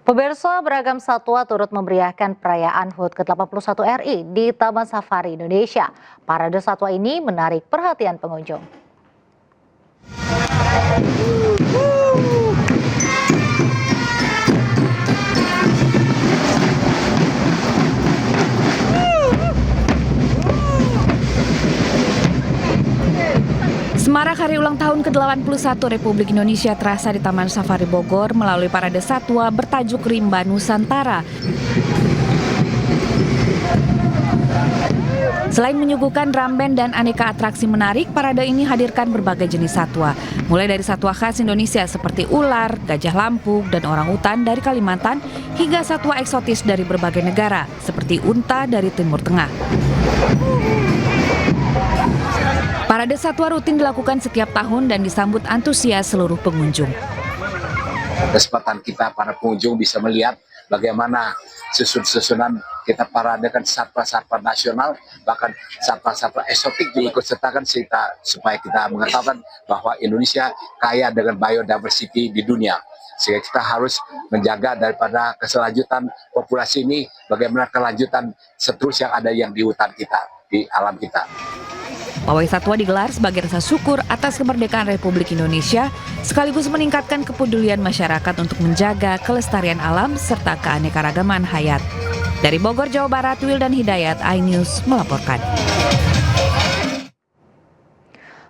Pemirsa, beragam satwa turut memeriahkan perayaan HUT ke-81 RI di Taman Safari Indonesia. Parade satwa ini menarik perhatian pengunjung. Semarak Hari Ulang Tahun ke-81 Republik Indonesia terasa di Taman Safari Bogor melalui parade satwa bertajuk Rimba Nusantara. Selain menyuguhkan drum band dan aneka atraksi menarik, parade ini hadirkan berbagai jenis satwa. Mulai dari satwa khas Indonesia seperti ular, gajah lampung, dan orangutan dari Kalimantan, hingga satwa eksotis dari berbagai negara seperti unta dari Timur Tengah. Parade satwa rutin dilakukan setiap tahun dan disambut antusias seluruh pengunjung. Kesempatan kita para pengunjung bisa melihat bagaimana susunan kita paradekan satwa-satwa nasional, bahkan satwa-satwa eksotik diikut sertakan supaya kita mengetahui bahwa Indonesia kaya dengan biodiversity di dunia. Sehingga kita harus menjaga daripada keselanjutan populasi ini, bagaimana kelanjutan seterusnya yang ada yang di hutan kita, di alam kita. Pawai satwa digelar sebagai rasa syukur atas kemerdekaan Republik Indonesia, sekaligus meningkatkan kepedulian masyarakat untuk menjaga kelestarian alam serta keanekaragaman hayat. Dari Bogor, Jawa Barat, Wildan Hidayat, iNews melaporkan.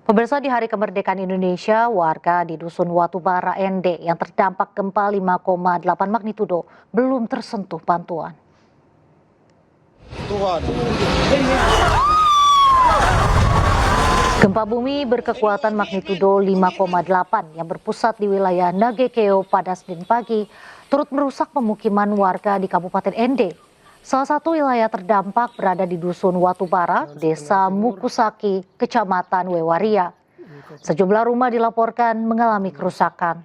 Pemirsa, di Hari Kemerdekaan Indonesia, warga di Dusun Watubara ND yang terdampak gempa 5,8 magnitudo belum tersentuh bantuan. Gempa bumi berkekuatan magnitudo 5,8 yang berpusat di wilayah Nagekeo pada Senin pagi turut merusak pemukiman warga di Kabupaten ND. Salah satu wilayah terdampak berada di Dusun Watubara, Desa Mukusaki, Kecamatan Wewaria. Sejumlah rumah dilaporkan mengalami kerusakan.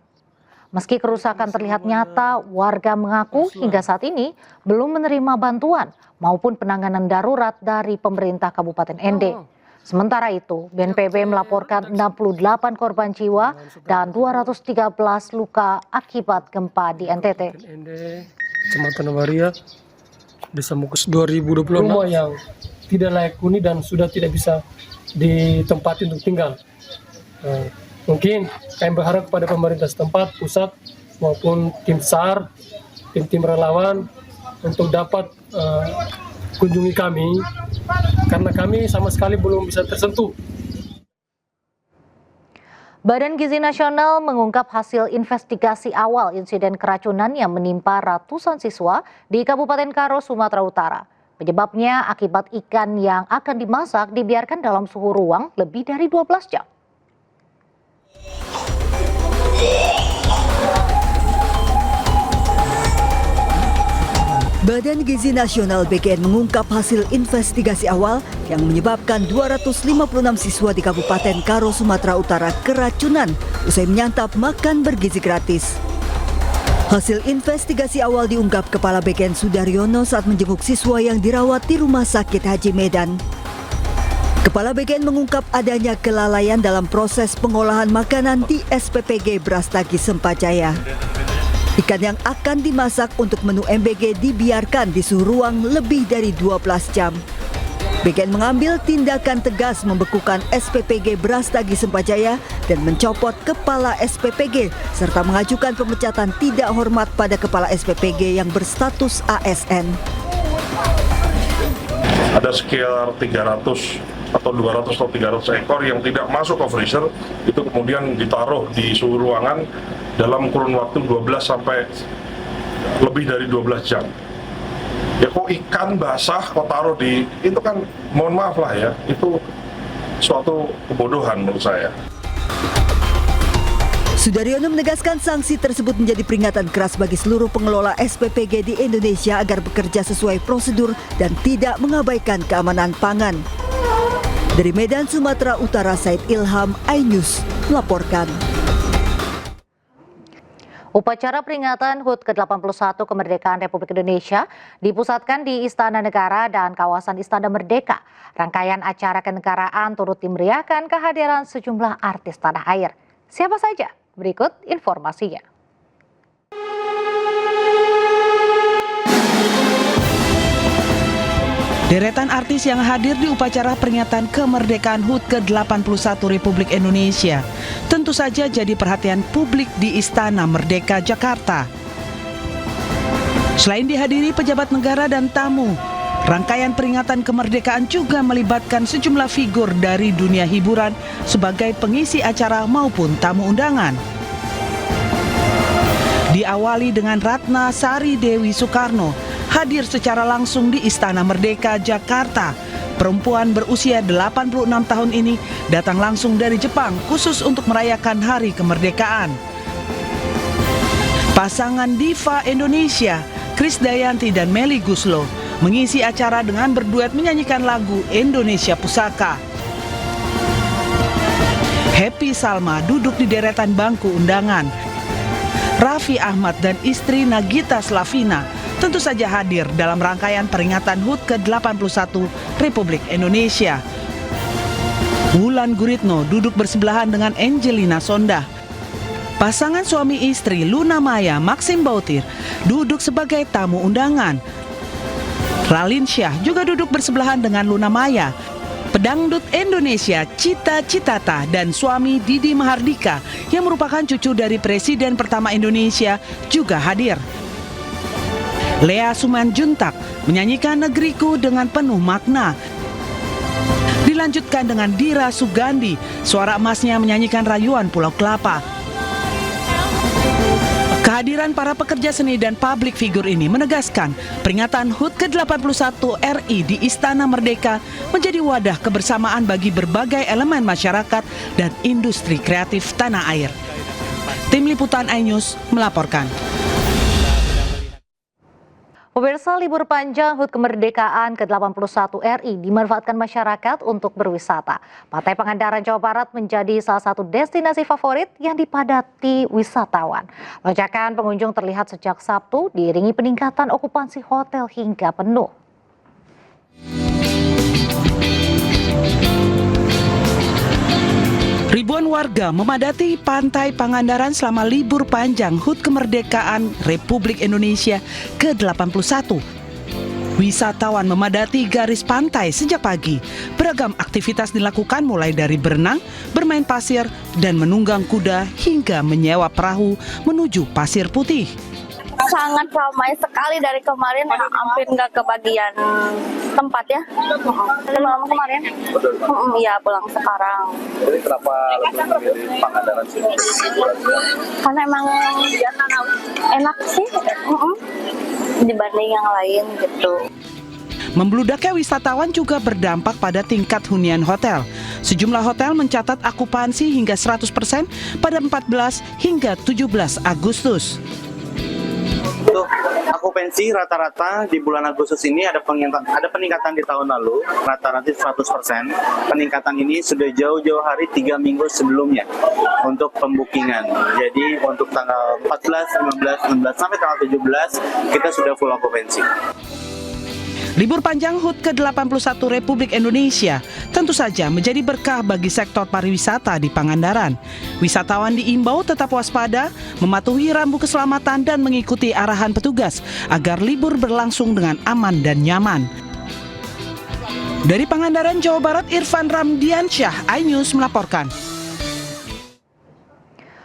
Meski kerusakan terlihat nyata, warga mengaku hingga saat ini belum menerima bantuan maupun penanganan darurat dari pemerintah Kabupaten ND. Sementara itu, BNPB melaporkan 68 korban jiwa dan 213 luka akibat gempa di NTT. Kecamatan Waria, Desa Mukus 2020 rumah yang tidak layak huni dan sudah tidak bisa ditempati untuk tinggal. Mungkin kami berharap kepada pemerintah setempat, pusat maupun tim SAR, tim relawan untuk dapat kunjungi kami, karena kami sama sekali belum bisa tersentuh. Badan Gizi Nasional mengungkap hasil investigasi awal insiden keracunan yang menimpa ratusan siswa di Kabupaten Karo, Sumatera Utara. Penyebabnya akibat ikan yang akan dimasak dibiarkan dalam suhu ruang lebih dari 12 jam. Badan Gizi Nasional BGN mengungkap hasil investigasi awal yang menyebabkan 256 siswa di Kabupaten Karo, Sumatera Utara keracunan usai menyantap makan bergizi gratis. Hasil investigasi awal diungkap Kepala BGN Sudaryono saat menjenguk siswa yang dirawat di Rumah Sakit Haji Medan. Kepala BGN mengungkap adanya kelalaian dalam proses pengolahan makanan di SPPG Brastagi Sempajaya. Ikan yang akan dimasak untuk menu MBG dibiarkan di suhu ruang lebih dari 12 jam. BGN mengambil tindakan tegas membekukan SPPG Brastagi Sempajaya dan mencopot Kepala SPPG serta mengajukan pemecatan tidak hormat pada Kepala SPPG yang berstatus ASN. Ada sekitar 300 atau 200 atau 300 ekor yang tidak masuk ke freezer, itu kemudian ditaruh di suhu ruangan dalam kurun waktu 12 sampai lebih dari 12 jam. Ya kok ikan basah kok taruh di, itu kan mohon maaf lah ya, itu suatu kebodohan menurut saya. Sudaryono menegaskan sanksi tersebut menjadi peringatan keras bagi seluruh pengelola SPPG di Indonesia agar bekerja sesuai prosedur dan tidak mengabaikan keamanan pangan. Dari Medan, Sumatera Utara, Said Ilham, iNews melaporkan. Upacara peringatan HUT ke-81 Kemerdekaan Republik Indonesia dipusatkan di Istana Negara dan kawasan Istana Merdeka. Rangkaian acara kenegaraan turut dimeriahkan kehadiran sejumlah artis tanah air. Siapa saja? Berikut informasinya. Deretan artis yang hadir di upacara peringatan kemerdekaan HUT ke-81 Republik Indonesia tentu saja jadi perhatian publik di Istana Merdeka Jakarta. Selain dihadiri pejabat negara dan tamu, rangkaian peringatan kemerdekaan juga melibatkan sejumlah figur dari dunia hiburan sebagai pengisi acara maupun tamu undangan. Diawali dengan Ratna Sari Dewi Soekarno hadir secara langsung di Istana Merdeka Jakarta. Perempuan berusia 86 tahun ini datang langsung dari Jepang khusus untuk merayakan Hari Kemerdekaan. Pasangan diva Indonesia, Krisdayanti dan Melly Goeslaw, mengisi acara dengan berduet menyanyikan lagu Indonesia Pusaka. Happy Salma duduk di deretan bangku undangan. Raffi Ahmad dan istri Nagita Slavina tentu saja hadir dalam rangkaian peringatan HUT ke-81 Republik Indonesia. Wulan Guritno duduk bersebelahan dengan Angelina Sondah. Pasangan suami istri Luna Maya Maxim Bautir duduk sebagai tamu undangan. Raline Shah juga duduk bersebelahan dengan Luna Maya. Pedangdut Indonesia Cita Citata dan suami Didi Mahardika yang merupakan cucu dari Presiden pertama Indonesia juga hadir. Lea Sumanjuntak menyanyikan Negeriku dengan penuh makna. Dilanjutkan dengan Dira Sugandi, suara emasnya menyanyikan rayuan Pulau Kelapa. Kehadiran para pekerja seni dan publik figur ini menegaskan peringatan HUT ke-81 RI di Istana Merdeka menjadi wadah kebersamaan bagi berbagai elemen masyarakat dan industri kreatif tanah air. Tim Liputan iNews melaporkan. Pemirsa, libur panjang HUT Kemerdekaan ke-81 RI dimanfaatkan masyarakat untuk berwisata. Pantai Pangandaran, Jawa Barat menjadi salah satu destinasi favorit yang dipadati wisatawan. Lonjakan pengunjung terlihat sejak Sabtu diiringi peningkatan okupansi hotel hingga penuh. Ribuan warga memadati Pantai Pangandaran selama libur panjang HUT Kemerdekaan Republik Indonesia ke-81. Wisatawan memadati garis pantai sejak pagi. Beragam aktivitas dilakukan mulai dari berenang, bermain pasir, dan menunggang kuda hingga menyewa perahu menuju Pasir Putih. Sangat ramai sekali dari kemarin, hampir nggak kebagian tempat ya. Pulang kemarin? Iya, pulang sekarang. Jadi kenapa lebih memilih Pangandaran sini? Karena emang enak sih dibanding yang lain gitu. Membludaknya wisatawan juga berdampak pada tingkat hunian hotel. Sejumlah hotel mencatat akupansi hingga 100% pada 14 hingga 17 Agustus. Untuk akupansi rata-rata di bulan Agustus ini ada peningkatan di tahun lalu, rata-rata 100%. Peningkatan ini sudah jauh-jauh hari 3 minggu sebelumnya untuk pembukingan. Jadi untuk tanggal 14, 15, 16 sampai tanggal 17 kita sudah full akupansi. Libur panjang HUT ke-81 Republik Indonesia tentu saja menjadi berkah bagi sektor pariwisata di Pangandaran. Wisatawan diimbau tetap waspada, mematuhi rambu keselamatan dan mengikuti arahan petugas agar libur berlangsung dengan aman dan nyaman. Dari Pangandaran, Jawa Barat, Irfan Ramdiansyah, iNews melaporkan.